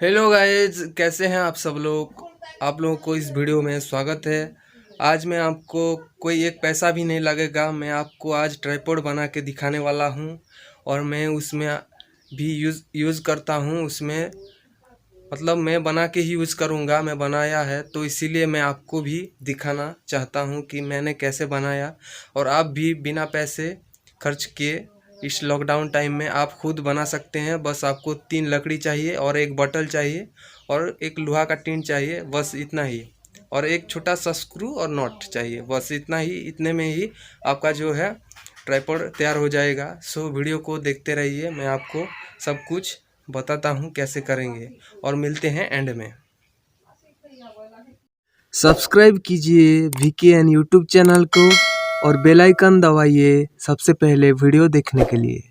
Hello guys, कैसे हैं आप सब लोग। आप लोगों को इस वीडियो में स्वागत है। आज मैं आपको कोई एक पैसा भी नहीं लगेगा, मैं आपको आज ट्राइपॉड बना के दिखाने वाला हूं। और मैं उसमें भी यूज़ करता हूं। उसमें मतलब मैं बना के ही यूज़ करूंगा, मैं बनाया है तो इसीलिए मैं आपको भी दिखाना चाहता हूं कि मैंने कैसे बनाया। और आप भी बिना पैसे खर्च किए इस लॉकडाउन टाइम में आप खुद बना सकते हैं। बस आपको 3 लकड़ी चाहिए और एक बॉटल चाहिए और एक लोहा का टीन चाहिए, बस इतना ही। और एक छोटा सा स्क्रू और नॉट चाहिए, बस इतना ही। इतने में ही आपका जो है ट्राइपॉड तैयार हो जाएगा। सो वीडियो को देखते रहिए, मैं आपको सब कुछ बताता हूँ कैसे करेंगे। और मिलते हैं एंड में। सब्सक्राइब कीजिए वीकेएन यूट्यूब चैनल को और बेल आइकन दबाइए सबसे पहले वीडियो देखने के लिए।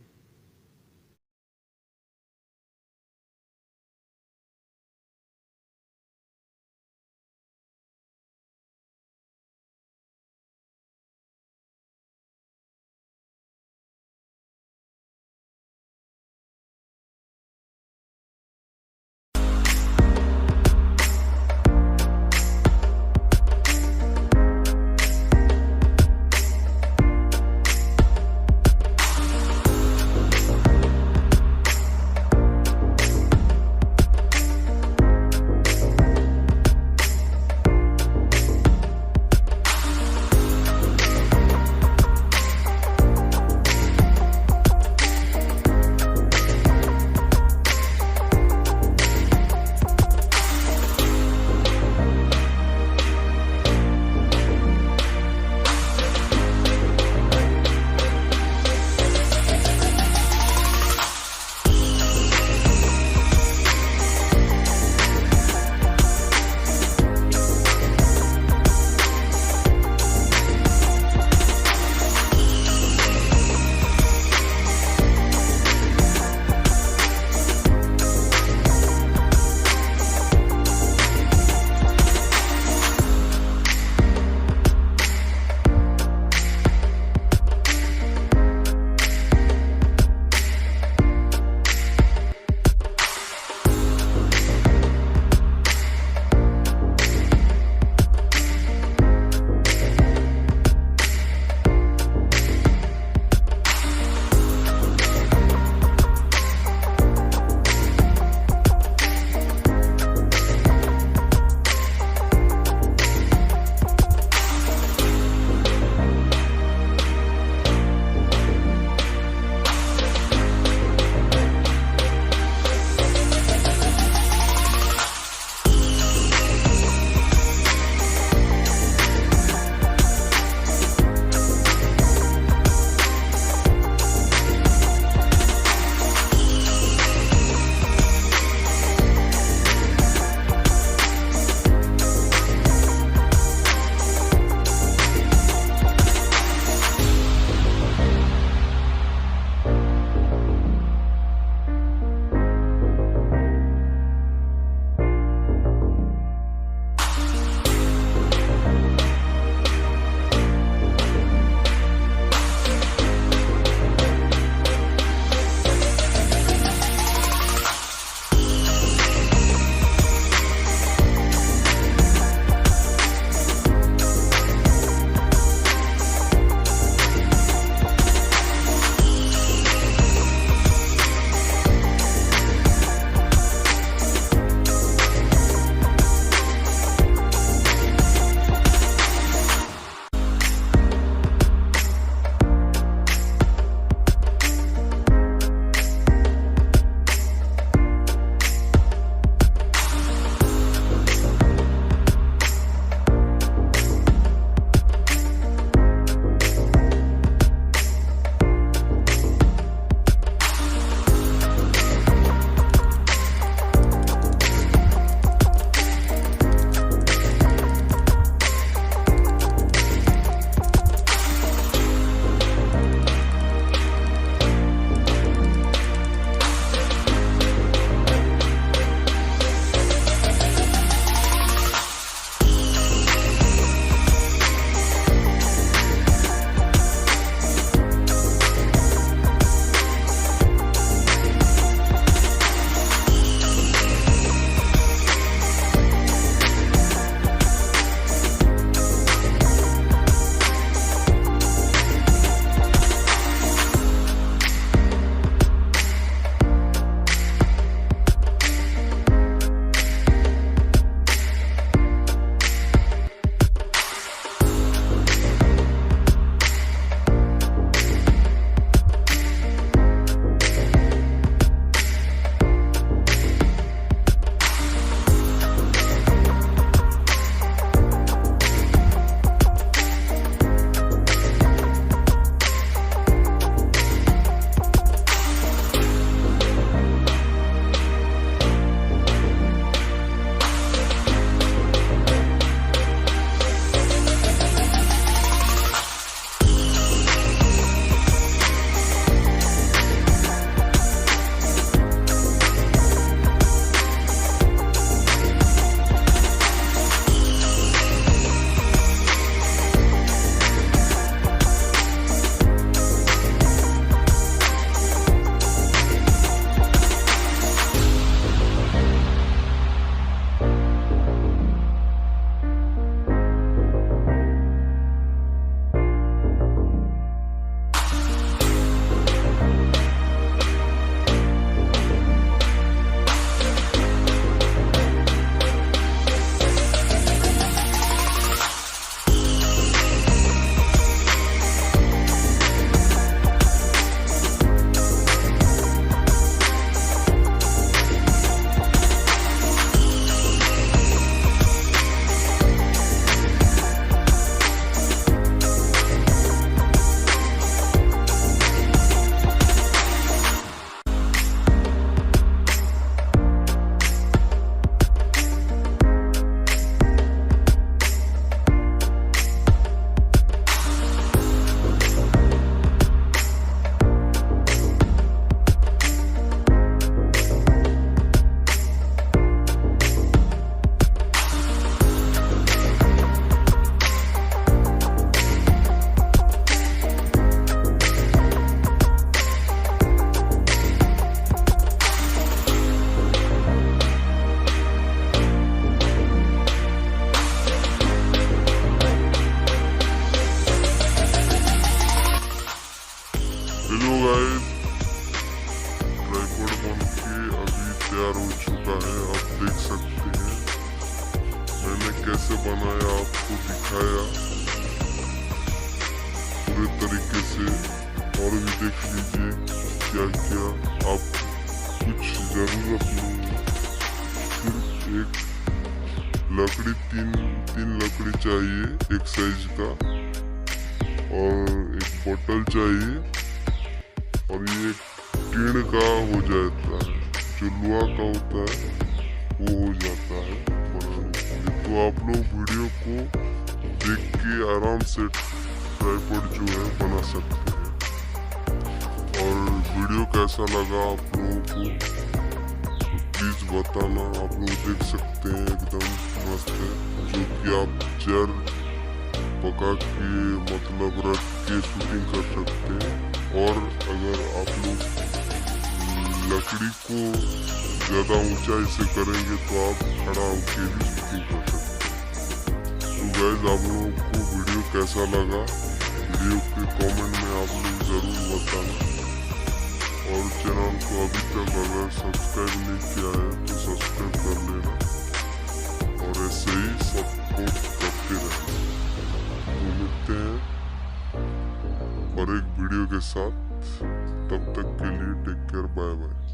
है, आप देख सकते हैं। मैंने कैसे बनाया आपको दिखाया पूरे तरीके से, और भी देख लीजिए क्या क्या आप कुछ जरूरत नहीं है। सिर्फ एक लकड़ी, तीन लकड़ी चाहिए एक साइज का, और एक बोतल चाहिए, और ये टीन का हो जाता है, जो लोहा का होता है वो हो जाता है बनाने के लिए। तो आप लोग वीडियो को देख के आराम से ट्राइपॉड जो है बना सकते हैं। और वीडियो कैसा लगा आप लोगों को प्लीज बताना। आप लोग देख सकते हैं एकदम मस्त है, जो कि आप चेयर पका के मतलब रख के शूटिंग कर सकते हैं। और अगर आप लोग लकड़ी को ज़्यादा ऊंचाई से करेंगे तो आप खड़ा होके भी शूटिंग कर सकते हैं। तो गाइस, आप लोगों को वीडियो कैसा लगा, वीडियो के कमेंट में आप लोग ज़रूर बताना। और चैनल को अभी तक अगर सब्सक्राइब नहीं किया है तो सब्सक्राइब कर लेना, और ऐसे ही सपोर्ट करते रहना। तो मिलते हैं और एक वीडियो के साथ, तब तक के लिए टेक केयर, बाय बाय।